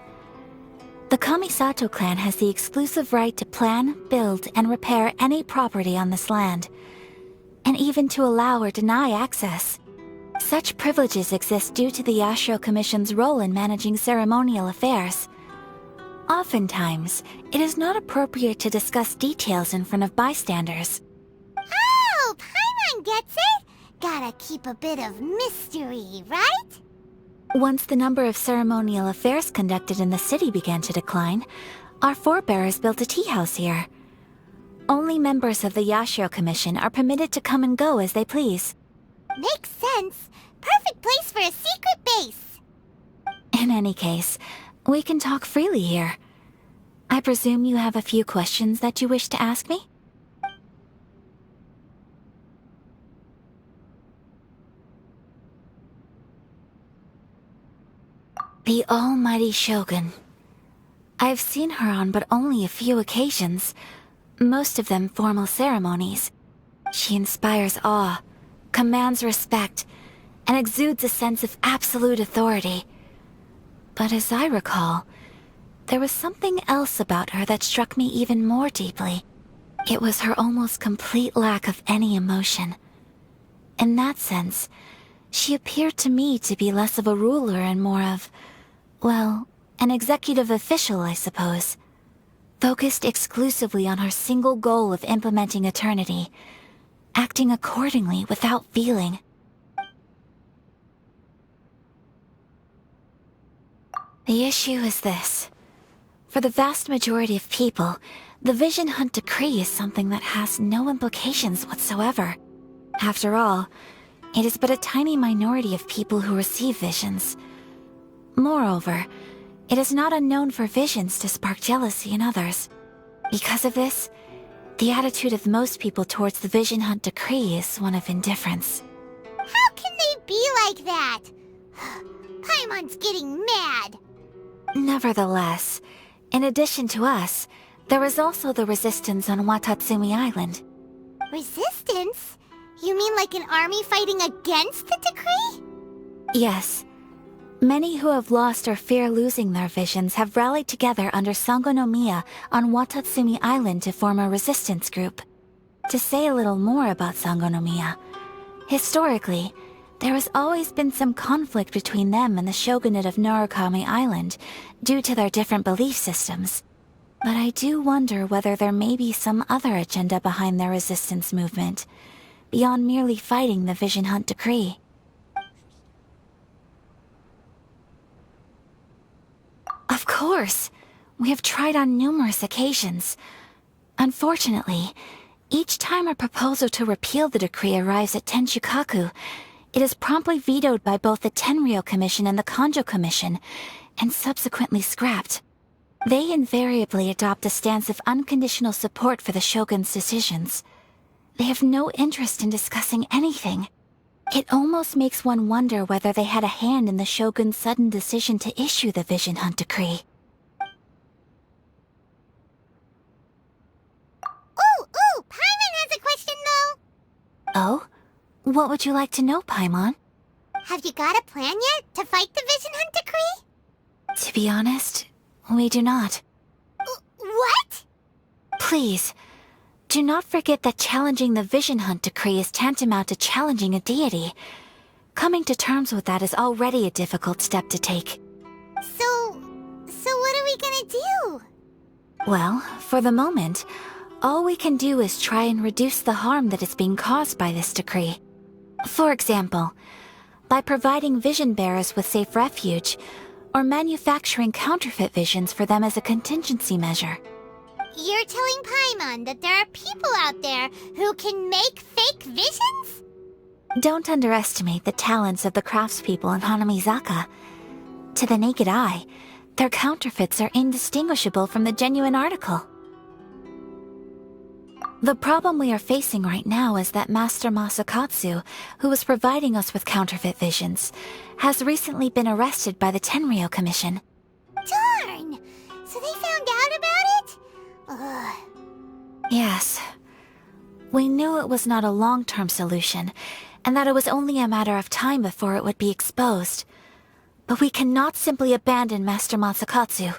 The Kamisato clan has the exclusive right to plan, build, and repair any property on this land, and even to allow or deny access. Such privileges exist due to the Yashiro Commission's role in managing ceremonial affairs. Oftentimes, it is not appropriate to discuss details in front of bystanders. Oh, Paimon gets it! Gotta keep a bit of mystery, right? Once the number of ceremonial affairs conducted in the city began to decline, our forebears built a tea house here. Only members of the Yashiro Commission are permitted to come and go as they please. Makes sense. Perfect place for a secret base. In any case, we can talk freely here. I presume you have a few questions that you wish to ask me? The almighty Shogun. I've seen her on but only a few occasions, most of them formal ceremonies. She inspires awe, commands respect, and exudes a sense of absolute authority. But as I recall, there was something else about her that struck me even more deeply. It was her almost complete lack of any emotion. In that sense, she appeared to me to be less of a ruler and more of, well, an executive official, I suppose. Focused exclusively on her single goal of implementing eternity, acting accordingly without feeling. The issue is this. For the vast majority of people, the Vision Hunt Decree is something that has no implications whatsoever. After all, it is but a tiny minority of people who receive visions. Moreover, it is not unknown for visions to spark jealousy in others. Because of this, the attitude of most people towards the Vision Hunt Decree is one of indifference. How can they be like that? Paimon's getting mad. Nevertheless, in addition to us, there is also the resistance on Watatsumi Island. Resistance? You mean like an army fighting against the decree? Yes. Many who have lost or fear losing their visions have rallied together under Sango no Miya on Watatsumi Island to form a resistance group. To say a little more about Sango no Miya, historically, there has always been some conflict between them and the shogunate of Narukami Island due to their different belief systems. But I do wonder whether there may be some other agenda behind their resistance movement, beyond merely fighting the Vision Hunt Decree. Of course! We have tried on numerous occasions. Unfortunately, each time a proposal to repeal the decree arrives at Tenshukaku, it is promptly vetoed by both the Tenryou Commission and the Kanjo Commission, and subsequently scrapped. They invariably adopt a stance of unconditional support for the Shogun's decisions. They have no interest in discussing anything. It almost makes one wonder whether they had a hand in the Shogun's sudden decision to issue the Vision Hunt Decree. Ooh, Paimon has a question though. Oh? What would you like to know, Paimon? Have you got a plan yet to fight the Vision Hunt Decree? To be honest, we do not. What? Please, do not forget that challenging the Vision Hunt Decree is tantamount to challenging a deity. Coming to terms with that is already a difficult step to take. So what are we gonna do? Well, for the moment, all we can do is try and reduce the harm that is being caused by this decree. For example, by providing vision bearers with safe refuge, or manufacturing counterfeit visions for them as a contingency measure. You're telling Paimon that there are people out there who can make fake visions? Don't underestimate the talents of the craftspeople in Hanamizaka. To the naked eye, their counterfeits are indistinguishable from the genuine article. The problem we are facing right now is that Master Masakatsu, who was providing us with counterfeit visions, has recently been arrested by the Tenryou Commission. Darn! So they found out about it? Ugh. Yes. We knew it was not a long-term solution, and that it was only a matter of time before it would be exposed. But we cannot simply abandon Master Masakatsu.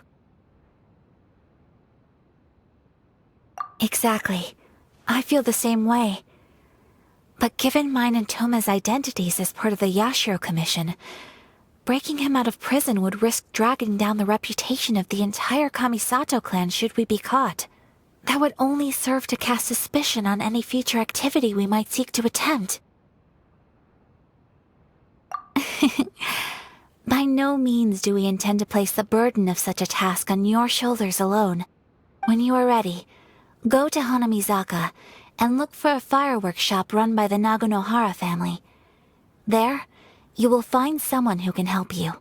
Exactly. I feel the same way. But given mine and Toma's identities as part of the Yashiro Commission, breaking him out of prison would risk dragging down the reputation of the entire Kamisato clan should we be caught. That would only serve to cast suspicion on any future activity we might seek to attempt. By no means do we intend to place the burden of such a task on your shoulders alone. When you are ready, go to Hanamizaka and look for a fireworks shop run by the Naganohara family. There, you will find someone who can help you.